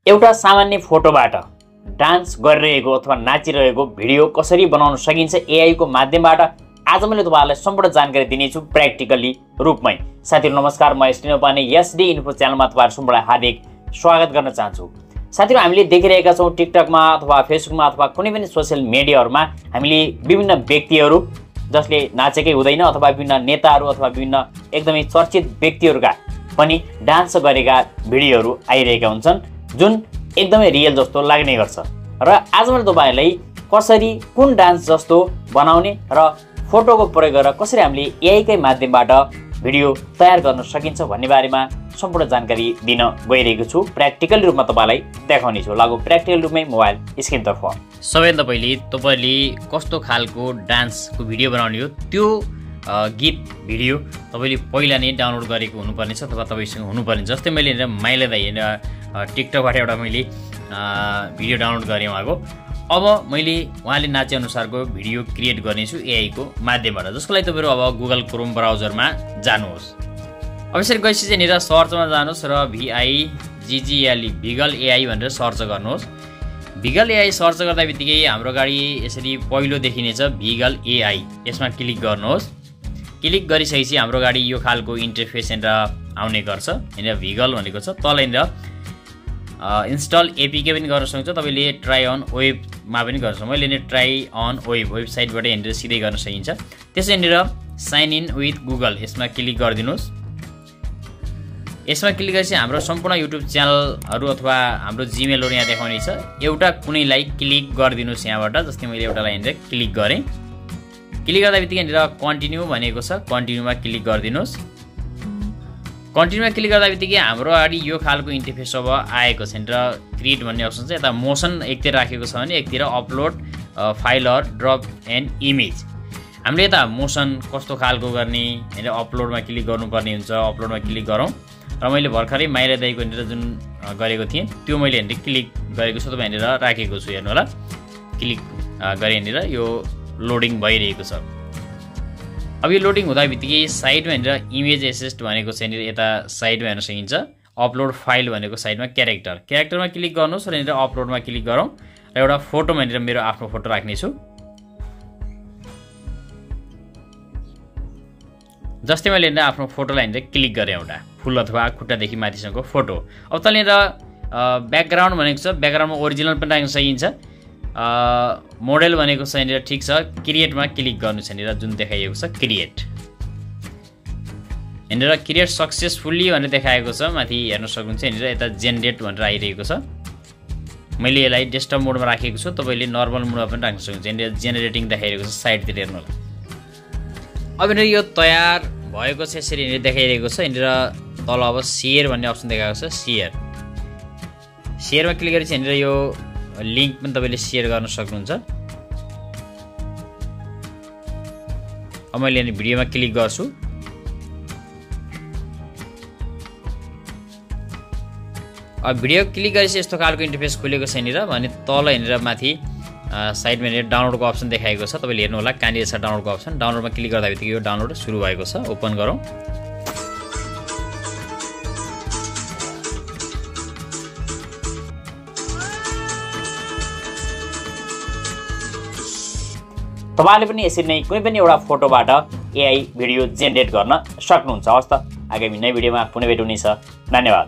एउटा सामान्य फोटोबाट डान्स गरिरहेको अथवा नाचिरहेको भिडियो कसरी बनाउन सकिन्छ एआई को माध्यमबाट आज मैले तपाईहरुलाई सम्पूर्ण जानकारी दिनेछु प्र्याक्टिकली रूपमै। साथीहरु नमस्कार, म नेपाली एसडी इन्फो च्यानलमा तपाईहरु सम्पूर्णलाई हार्दिक स्वागत गर्न चाहन्छु। साथीहरु हामीले देखिरहेका छौं टिकटकमा अथवा फेसबुकमा अथवा कुनै पनि सोशल मिडियाहरुमा हामीले विभिन्न व्यक्तिहरु जसले नाचेकै हुँदैन अथवा विभिन्न नेताहरु अथवा विभिन्न एकदमै चर्चित व्यक्तिहरुका पनि डान्स गरेका भिडियोहरु आइरहेका हुन्छन् जुन एकदमै रियल जस्तो लाग्ने गर्छ। र आज मैले तपाईहरुलाई कसरी कुन डान्स जस्तो बनाउने र फोटोको प्रयोग गरेर कसरी हामीले एआई कै माध्यमबाट भिडियो तयार गर्न सकिन्छ भन्ने बारेमा सम्पूर्ण जानकारी दिन गइरहेको छु। प्र्याक्टिकल रूपमा तपाईलाई देखाउने छु। लागु प्र्याक्टिकल रूपमै मोबाइल स्क्रिनतर्फ। सबैभन्दा पहिले तपाईले कस्तो खालको डान्सको भिडियो बनाउने हो त्यो गीत भिडियो तपाईले पहिला नै डाउनलोड गरेको हुनुपर्ने छ अथवा तपाईसँग हुनुपर्ने। जस्तै मैले माइला दाइ टिकटकबाट एउटा मैले भिडियो डाउनलोड गरे उहाँको। अब मैले उहाँले नाचे अनुसारको भिडियो क्रिएट गर्नेछु एआई को माध्यमबाट। जसको लागि तपाईहरु अब गुगल क्रोम ब्राउजरमा जानुहोस्। अब यसरी गएपछि चाहिँ निरा सर्चमा जानुहोस् र VIGGLE भिगल एआई भनेर सर्च गर्नुहोस्। भिगल एआई सर्च गर्दा बित्तिकै हाम्रो गाडी यसरी पहिलो देखिनेछ भिगल एआई। यसमा क्लिक गर्नुहोस्। क्लिक गरिसकेपछि हाम्रो गाडी यो खालको इन्टरफेस आउने गर्छ। यहाँ भिगल भनेको छ। तल यहाँ इन्स्टल एपीके पनि गर्न सक्नुहुन्छ। तपाईले ट्राई अन वेबमा पनि गर्न सक्नुहुन्छ। मैले ट्राई अन वेब वेबसाइटबाट हेरेर सिधै गर्न सकिन्छ। त्यसै यहाँनिर साइन इन विथ गुगल यसमा क्लिक गरिदिनुहोस्। यसमा क्लिक गरेपछि हाम्रो सम्पूर्ण युट्युब च्यानलहरु अथवा हाम्रो जीमेलहरु यहाँ देखाउने छ। एउटा कुनैलाई क्लिक गरिदिनुहोस् यहाँबाट। जस्तै मैले एउटालाई यहाँनिर क्लिक गरे। क्लिक गर्दा बित्तिकै यहाँनिर कन्टिन्यू भनेको छ। कन्टिन्यूमा क्लिक गरिदिनुहोस्। कन्टिन्यूमा क्लिक गर्दा बित्तिकै हाम्रो अगाडि यो खालको इन्टरफेस अब आएको छ। यहाँनिर क्रिएट भन्ने अप्सन छ। यता मोसन एकतिर राखेको छ भने एकतिर upload file or drop and image. हामीले यता मोसन कस्तो खालको गर्ने हैन अपलोडमा क्लिक गर्नुपर्ने हुन्छ। अपलोडमा क्लिक गरौँ र मैले भर्खरै माइला दाइको यहाँनिर जुन गरेको थिएँ त्यो मैले यहाँनिर क्लिक गरेको छु। तपाईँ यहाँनिर राखेको छु हेर्नु होला। क्लिक गरे यहाँनिर यो लोडिङ भइरहेको छ। अब यो लोडिङ हुँदा बित्तिकै साइडमा यहाँनिर इमेज एसेस्ट भनेको छ। यहाँनिर यता साइडमा हेर्न सकिन्छ। अपलोड फाइल भनेको साइडमा क्यारेक्टरमा क्लिक गर्नुहोस् र यहाँनिर अपलोडमा क्लिक गरौँ र एउटा फोटोमा यहाँनिर मेरो आफ्नो फोटो राख्नेछु। जस्तै मैले यहाँनिर आफ्नो फोटोलाई यहाँनिर क्लिक गरेँ एउटा फुल अथवा खुट्टादेखि माथिसम्मको फोटो। अब त यहाँनिर ब्याकग्राउन्ड भनेको छ। ब्याकग्राउन्डमा ओरिजिनल पनि राख्न सकिन्छ। मोडेल भनेको छ यहाँनिर ठिक छ। क्रिएटमा क्लिक गर्नु छ यहाँनिर जुन देखाइएको छ क्रिएट। यहाँनिर क्रिएट सक्सेसफुल्ली भनेर देखाएको छ। माथि हेर्न सक्नुहुन्छ यहाँनिर यता जेनरेट भनेर आइरहेको छ। मैले यसलाई डेस्कटप मोडमा राखेको छु। तपाईले नर्मल मोडमा पनि राख्न सक्नुहुन्छ। यहाँनिर जेनेरेटिङ देखाइरहेको छ साइडतिर हेर्नु होला। अब यहाँनिर यो तयार भएको छ यसरी यहाँनिर देखाइरहेको छ। यहाँनिर तल अब शेयर भन्ने अप्सन देखाएको छ। शेयरमा क्लिक गरेपछि यहाँनिर यो लिंक पनि तपाईले शेयर गर्न सक्नुहुन्छ। अब मैले यहाँ भिडियोमा क्लिक गर्छु। अब भिडियो क्लिक गरेपछि यस्तो खालको इन्टरफेस खुलेको छ यहाँनिर। भने तल यहाँनिर माथि साइडमा यहाँनिर डाउनलोडको अप्सन देखाएको छ। तपाईले हेर्नु होला कहाँनिर छ डाउनलोडको अप्सन। डाउनलोडमा क्लिक गर्दा बित्तिकै यो डाउनलोड सुरु भएको छ। ओपन गरौँ। तपाईले पनि यसरी नै कुनै पनि एउटा फोटोबाट एआई भिडियो जेनेरेट गर्न सक्नुहुन्छ। हस् त आगामी नयाँ भिडियोमा पुनः भेट हुनेछ। धन्यवाद।